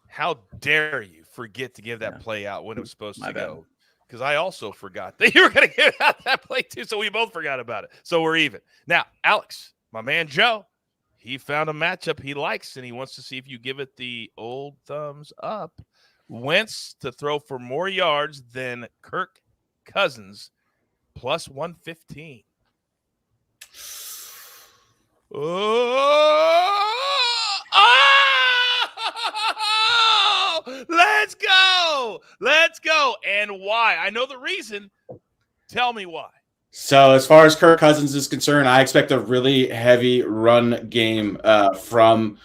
How dare you forget to give that play out when it was supposed to go? Because I also forgot that you were going to give out that play too, so we both forgot about it. So we're even. Now, Alex, my man Joe, he found a matchup he likes, and he wants to see if you give it the old thumbs up. Wentz to throw for more yards than Kirk Cousins, plus 115. Let's go. Let's go. And why? I know the reason. Tell me why. So as far as Kirk Cousins is concerned, I expect a really heavy run game from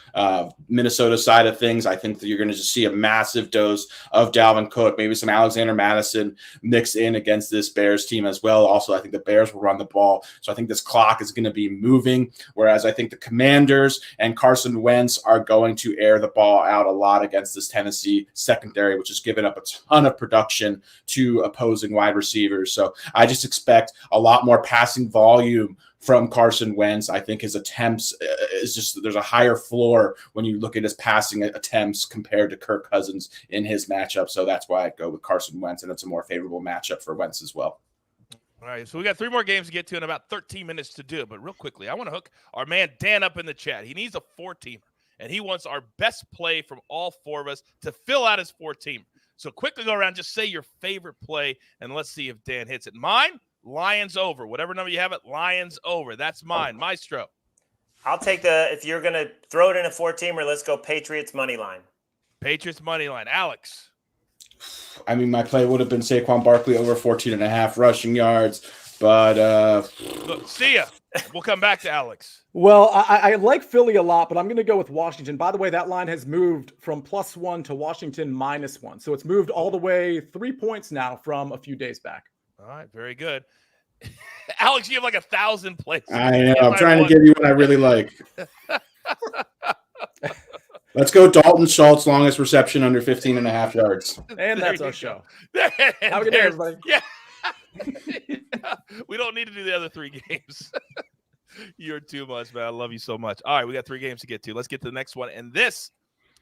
Minnesota side of things. I think that you're going to just see a massive dose of Dalvin Cook, maybe some Alexander Madison mixed in against this Bears team as well. Also, I think the Bears will run the ball. So I think this clock is going to be moving, whereas I think the Commanders and Carson Wentz are going to air the ball out a lot against this Tennessee secondary, which has given up a ton of production to opposing wide receivers. So I just expect a lot more passing volume from Carson Wentz. I think his attempts is just, there's a higher floor when you look at his passing attempts compared to Kirk Cousins in his matchup. So that's why I go with Carson Wentz, and it's a more favorable matchup for Wentz as well. All right, so we got 3 more games to get to in about 13 minutes to do it. But real quickly, I want to hook our man Dan up in the chat. He needs a 4-teamer, and he wants our best play from all 4 of us to fill out his 4-teamer. So quickly go around, just say your favorite play, and let's see if Dan hits it. Mine, Lions over. Whatever number you have it, Lions over. That's mine. Maestro. I'll take if you're going to throw it in a 4-teamer, let's go Patriots money line. Patriots money line. Alex. I mean, my play would have been Saquon Barkley over 14.5 rushing yards, but Look, see ya. We'll come back to Alex. Well, I like Philly a lot, but I'm going to go with Washington. By the way, that line has moved from +1 to Washington -1. So it's moved all the way 3 points now from a few days back. All right, very good. Alex, you have like 1,000 plays. I know. I'm trying to give you what I really like. Let's go Dalton Schultz, longest reception under 15.5 yards. And that's our show. Have a good day, everybody. Yeah. We don't need to do the other 3 games. You're too much, man. I love you so much. All right, we got 3 games to get to. Let's get to the next one. And this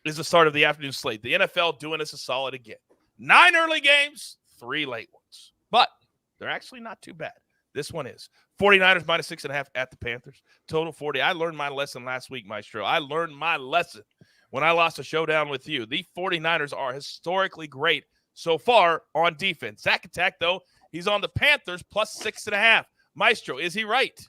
is the start of the afternoon slate. The NFL doing us a solid again. 9 early games, 3 late ones. But they're actually not too bad. This one is 49ers -6.5 at the Panthers. Total 40. I learned my lesson last week, Maestro. I learned my lesson when I lost a showdown with you. The 49ers are historically great so far on defense. Zach Attack, though, he's on the Panthers +6.5. Maestro, is he right?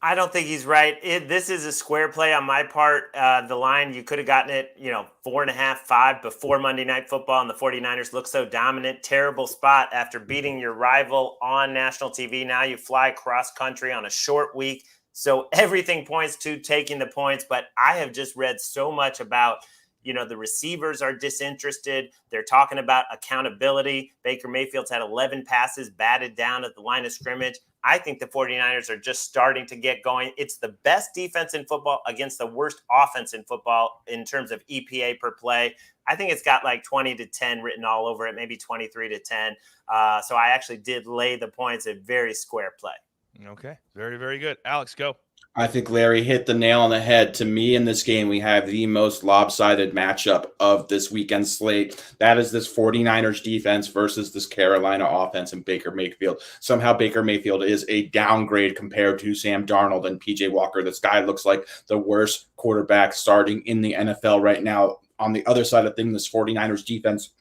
I don't think he's right. This is a square play on my part. The line, you could have gotten it, 4.5, 5 before Monday Night Football, and the 49ers look so dominant. Terrible spot after beating your rival on national TV. Now you fly cross country on a short week. So everything points to taking the points, but I have just read so much about, the receivers are disinterested. They're talking about accountability. Baker Mayfield's had 11 passes batted down at the line of scrimmage. I think the 49ers are just starting to get going. It's the best defense in football against the worst offense in football in terms of EPA per play. I think it's got like 20-10 written all over it, maybe 23-10. So I actually did lay the points, a very square play. Okay. Very, very good. Alex, go. I think Larry hit the nail on the head. To me, in this game, we have the most lopsided matchup of this weekend slate. That is this 49ers defense versus this Carolina offense and Baker Mayfield. Somehow Baker Mayfield is a downgrade compared to Sam Darnold and PJ Walker. This guy looks like the worst quarterback starting in the NFL right now. On the other side of things, this 49ers defense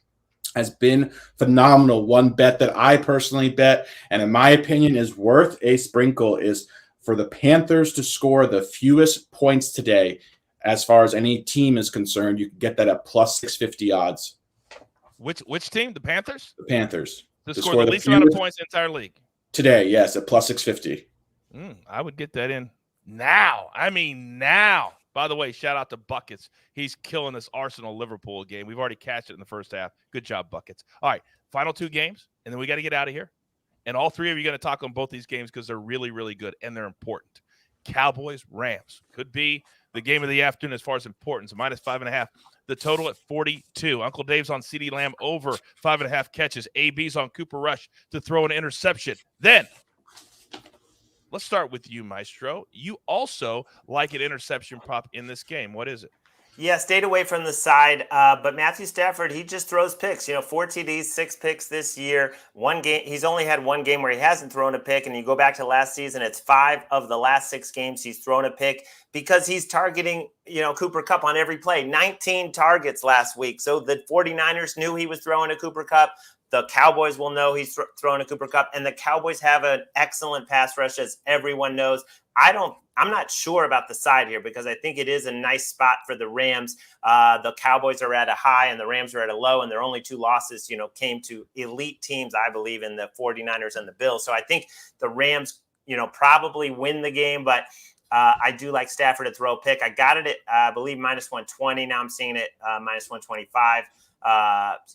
has been phenomenal. One bet that I personally bet, and in my opinion is worth a sprinkle, is for the Panthers to score the fewest points today. As far as any team is concerned, you can get that at +650 odds. Which team? The Panthers? The Panthers. To score the least amount of points in the entire league. Today, yes, at +650. I would get that in now. I mean now. By the way, shout out to Buckets. He's killing this Arsenal-Liverpool game. We've already cashed it in the first half. Good job, Buckets. All right, final 2 games, and then we got to get out of here. And all 3 of you are going to talk on both these games because they're really, really good and they're important. Cowboys, Rams could be the game of the afternoon as far as importance. -5.5. The total at 42. Uncle Dave's on CeeDee Lamb over 5.5 catches. AB's on Cooper Rush to throw an interception. Then let's start with you, Maestro. You also like an interception prop in this game. What is it? Yeah, stayed away from the side, but Matthew Stafford, he just throws picks. 4 TDs, 6 picks this year. One game, he's only had one game where he hasn't thrown a pick, and you go back to last season, it's 5 of the last 6 games he's thrown a pick because he's targeting, Cooper Kupp on every play. 19 targets last week. So the 49ers knew he was throwing a Cooper Kupp. The Cowboys will know he's throwing a Cooper Kupp, and the Cowboys have an excellent pass rush, as everyone knows. I'm not sure about the side here because I think it is a nice spot for the Rams. The Cowboys are at a high and the Rams are at a low, and their only 2 losses, came to elite teams, I believe, in the 49ers and the Bills. So I think the Rams, probably win the game, but I do like Stafford to throw a pick. I got it at, I believe, -120. Now I'm seeing it -125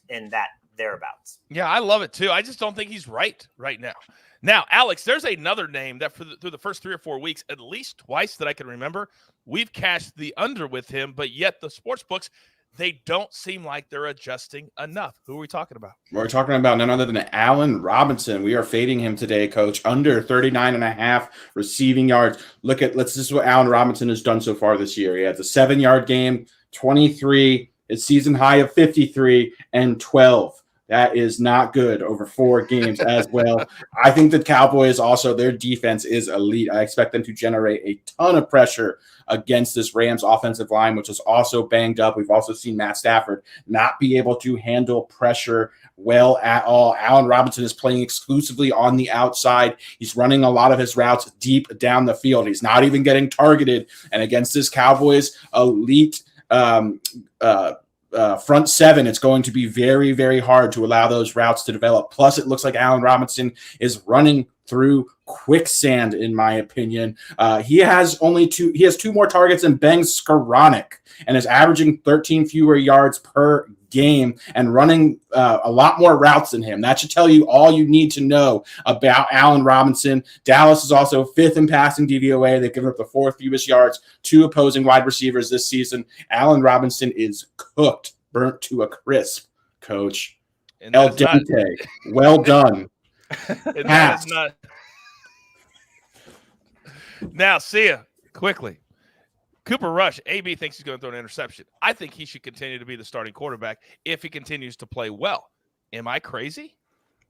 in that thereabouts. Yeah, I love it too. I just don't think he's right now. Now, Alex, there's another name that through the first 3 or 4 weeks, at least twice that I can remember, we've cashed the under with him, but yet the sports books, they don't seem like they're adjusting enough. Who are we talking about? We're talking about none other than Allen Robinson. We are fading him today, Coach. Under 39.5 receiving yards. This is what Allen Robinson has done so far this year. He has a 7-yard game, 23, a season high of 53, and 12. That is not good over 4 games as well. I think the Cowboys also, their defense is elite. I expect them to generate a ton of pressure against this Rams offensive line, which is also banged up. We've also seen Matt Stafford not be able to handle pressure well at all. Allen Robinson is playing exclusively on the outside. He's running a lot of his routes deep down the field. He's not even getting targeted. And against this Cowboys elite front seven, it's going to be very, very hard to allow those routes to develop. Plus, it looks like Allen Robinson is running through quicksand, in my opinion. He has 2 more targets than Ben Skoranek and is averaging 13 fewer yards per game and running a lot more routes than him. That should tell you all you need to know about Allen Robinson. Dallas is also 5th in passing DVOA. They've given up the 4th fewest yards to opposing wide receivers this season. Allen Robinson is cooked, burnt to a crisp, Coach. El dente. Well done. And that is not. Now, see ya quickly. Cooper Rush, AB thinks he's going to throw an interception. I think he should continue to be the starting quarterback if he continues to play well. Am I crazy?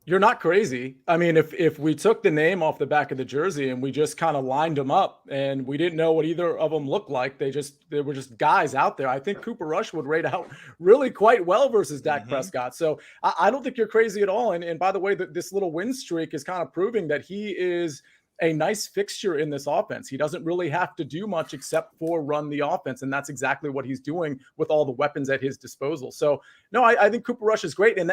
You're not crazy. I mean, if we took the name off the back of the jersey and we just kind of lined them up and we didn't know what either of them looked like, they were just guys out there. I think Cooper Rush would rate out really quite well versus Dak Prescott. So I don't think you're crazy at all. And by the way, this little win streak is kind of proving that he is a nice fixture in this offense. He doesn't really have to do much except for run the offense. And that's exactly what he's doing with all the weapons at his disposal. So no, I think Cooper Rush is great. And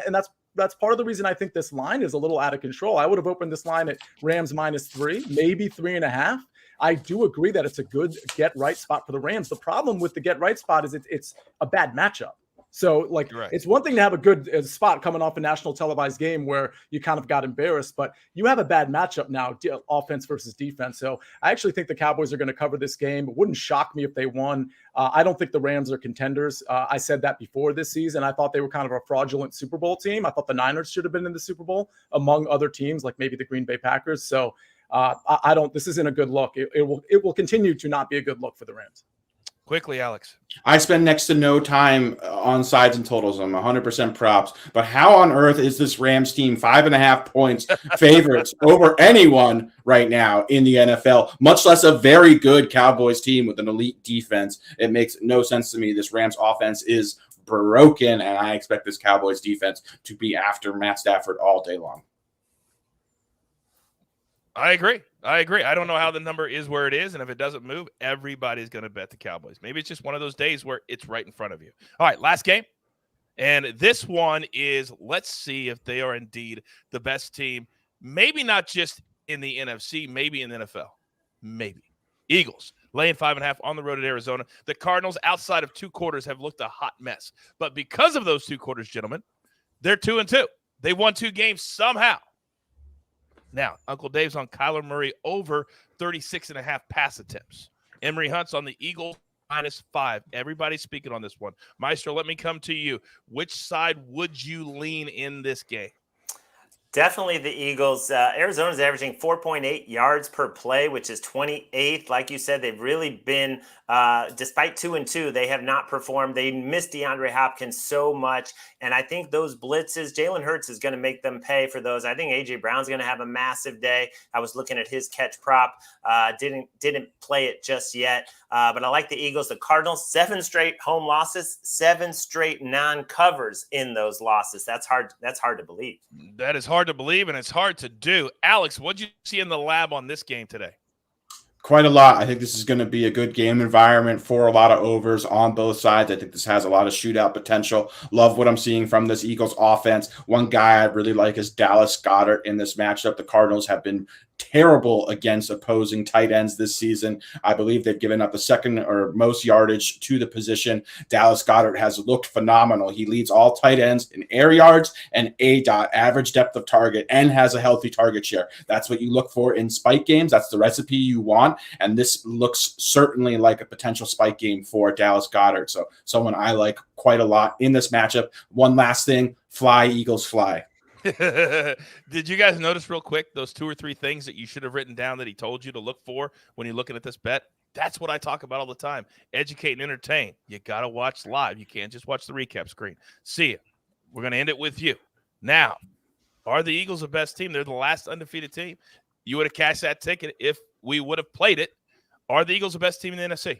that's part of the reason I think this line is a little out of control. I would have opened this line at Rams -3, maybe 3.5. I do agree that it's a good get right spot for the Rams. The problem with the get right spot is it's a bad matchup. So, It's one thing to have a good spot coming off a national televised game where you kind of got embarrassed, but you have a bad matchup now, offense versus defense. So I actually think the Cowboys are going to cover this game. It wouldn't shock me if they won. I don't think the Rams are contenders. I said that before this season. I thought they were kind of a fraudulent Super Bowl team. I thought the Niners should have been in the Super Bowl among other teams, like maybe the Green Bay Packers. So this isn't a good look. It will continue to not be a good look for the Rams. Quickly, Alex. I spend next to no time on sides and totals. I'm 100% props. But how on earth is this Rams team 5.5 points favorites over anyone right now in the NFL, much less a very good Cowboys team with an elite defense? It makes no sense to me. This Rams offense is broken, and I expect this Cowboys defense to be after Matt Stafford all day long. I agree. I don't know how the number is where it is, and if it doesn't move, everybody's going to bet the Cowboys. Maybe it's just one of those days where it's right in front of you. All right, last game. And this one is, let's see if they are indeed the best team, maybe not just in the NFC, maybe in the NFL. Maybe. Eagles laying 5.5 on the road at Arizona. The Cardinals, outside of 2 quarters, have looked a hot mess. But because of those 2 quarters, gentlemen, they're 2-2. They won 2 games somehow. Now, Uncle Dave's on Kyler Murray over 36.5 pass attempts. Emory Hunt's on the Eagles -5. Everybody's speaking on this one. Maestro, let me come to you. Which side would you lean in this game? Definitely the Eagles. Arizona's averaging 4.8 yards per play, which is 28th. Like you said, they've really been, despite 2-2, they have not performed. They missed DeAndre Hopkins so much. And I think those blitzes, Jalen Hurts is going to make them pay for those. I think A.J. Brown's going to have a massive day. I was looking at his catch prop. Didn't play it just yet. But I like the Eagles. The Cardinals, 7 straight home losses, 7 straight non-covers in those losses. That's hard to believe. That is hard to believe, and it's hard to do. Alex, what did you see in the lab on this game today? Quite a lot. I think this is going to be a good game environment for a lot of overs on both sides. I think this has a lot of shootout potential. Love what I'm seeing from this Eagles offense. One guy I really like is Dallas Goedert in this matchup. The Cardinals have been terrible against opposing tight ends this season. I believe they've given up the second or most yardage to the position. Dallas Goedert has looked phenomenal. He leads all tight ends in air yards and average depth of target, and has a healthy target share. That's what you look for in spike games. That's the recipe you want. And this looks certainly like a potential spike game for Dallas Goedert. So someone I like quite a lot in this matchup. One last thing, fly, Eagles, fly. Did you guys notice real quick those 2 or 3 things that you should have written down that he told you to look for when you're looking at this bet? That's what I talk about all the time. Educate and entertain. You got to watch live. You can't just watch the recap screen. See ya. We're going to end it with you. Now, are the Eagles the best team? They're the last undefeated team. You would have cashed that ticket if we would have played it. Are the Eagles the best team in the NFC?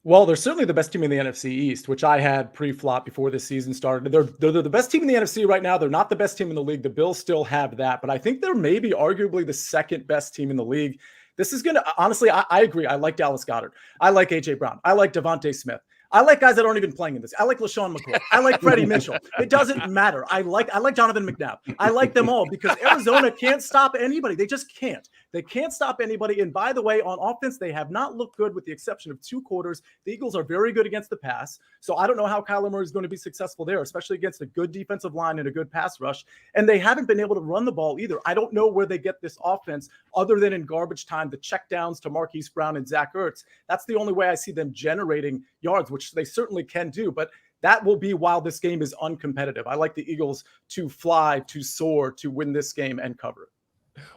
Well, they're certainly the best team in the NFC East, which I had pre-flop before the season started. They're the best team in the NFC right now. They're not the best team in the league. The Bills still have that, but I think they're maybe arguably the second best team in the league. This is going to, honestly, I agree. I like Dallas Goedert. I like A.J. Brown. I like Devontae Smith. I like guys that aren't even playing in this. I like LaShawn McCoy. I like Freddie Mitchell. It doesn't matter. I like Jonathan McNabb. I like them all because Arizona can't stop anybody. They just can't. They can't stop anybody. And by the way, on offense, they have not looked good with the exception of 2 quarters. The Eagles are very good against the pass. So I don't know how Kyler Murray is going to be successful there, especially against a good defensive line and a good pass rush. And they haven't been able to run the ball either. I don't know where they get this offense other than in garbage time, the checkdowns to Marquise Brown and Zach Ertz. That's the only way I see them generating yards, which they certainly can do. But that will be while this game is uncompetitive. I like the Eagles to fly, to soar, to win this game and cover it.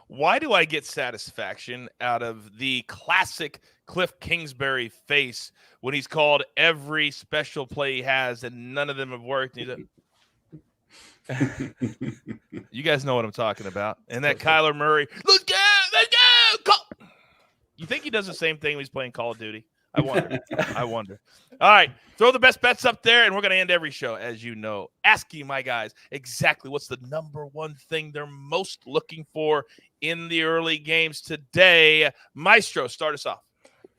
Why do I get satisfaction out of the classic Cliff Kingsbury face when he's called every special play he has and none of them have worked? You guys know what I'm talking about. And that Kyler Murray, let's go. You think he does the same thing when he's playing Call of Duty? I wonder. All right. Throw the best bets up there, and we're going to end every show, as you know, asking my guys exactly what's the number one thing they're most looking for in the early games today. Maestro, start us off.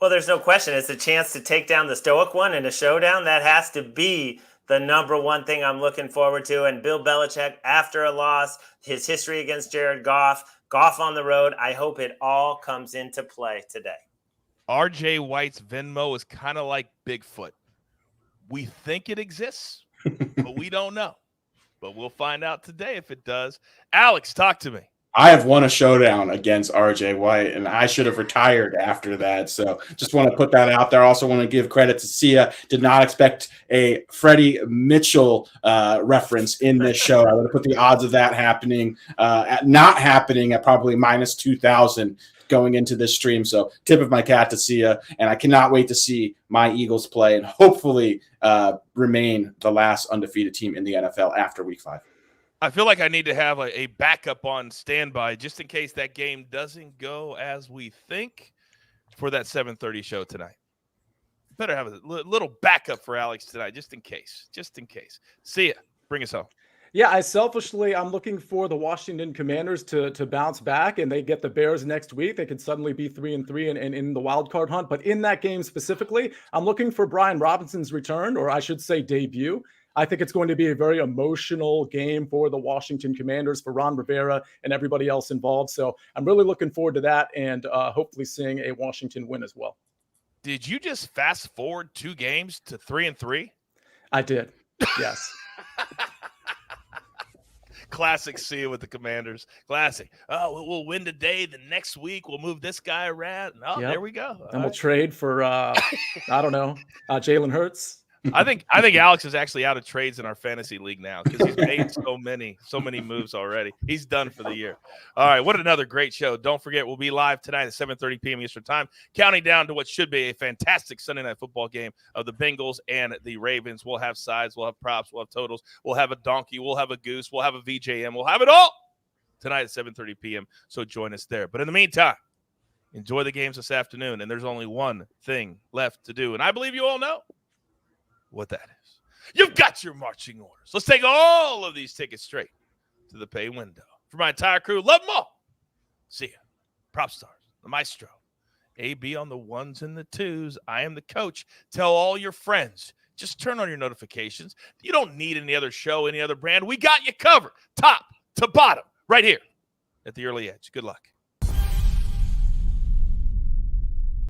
Well, there's no question. It's a chance to take down the Stoic one in a showdown. That has to be the number one thing I'm looking forward to. And Bill Belichick, after a loss, his history against Jared Goff on the road, I hope it all comes into play today. RJ White's Venmo is kind of like Bigfoot. We think it exists, but we don't know. But we'll find out today if it does. Alex, talk to me. I have won a showdown against RJ White, and I should have retired after that. So just want to put that out there. Also want to give credit to Sia. Did not expect a Freddie Mitchell reference in this show. I would have put the odds of that happening not happening at probably minus 2,000 going into this stream. So tip of my hat to Sia, and I cannot wait to see my Eagles play and hopefully remain the last undefeated team in the NFL after week 5. I feel like I need to have a backup on standby just in case that game doesn't go as we think for that 7:30 show tonight. Better have a little backup for Alex tonight just in case. See ya. Bring us home. Yeah, I'm looking for the Washington Commanders to bounce back, and they get the Bears next week. They could suddenly be 3-3 and in the wild card hunt. But in that game specifically, I'm looking for Brian Robinson's return, or I should say debut. I think it's going to be a very emotional game for the Washington Commanders, for Ron Rivera and everybody else involved. So I'm really looking forward to that and hopefully seeing a Washington win as well. Did you just fast forward 2 games to 3-3? I did. Yes. Classic Sia with the Commanders. Classic. Oh, we'll win today. The next week we'll move this guy around. Oh, yep. There we go. And we'll trade for I don't know, Jalen Hurts. I think Alex is actually out of trades in our fantasy league now because he's made so many moves already. He's done for the year. All right, what another great show. Don't forget, we'll be live tonight at 7:30 p.m. Eastern Time, counting down to what should be a fantastic Sunday night football game of the Bengals and the Ravens. We'll have sides, we'll have props, we'll have totals, we'll have a donkey, we'll have a goose, we'll have a VJM, we'll have it all tonight at 7:30 p.m. So join us there. But in the meantime, enjoy the games this afternoon, and there's only one thing left to do, and I believe you all know what that is. You've got your marching orders. Let's take all of these tickets straight to the pay window. For my entire crew, love them all. See ya. Prop stars, the maestro, AB on the 1s and the 2s. I am the coach. Tell all your friends. Just turn on your notifications. You don't need any other show, any other brand. We got you covered, top to bottom, right here at the Early Edge. Good luck.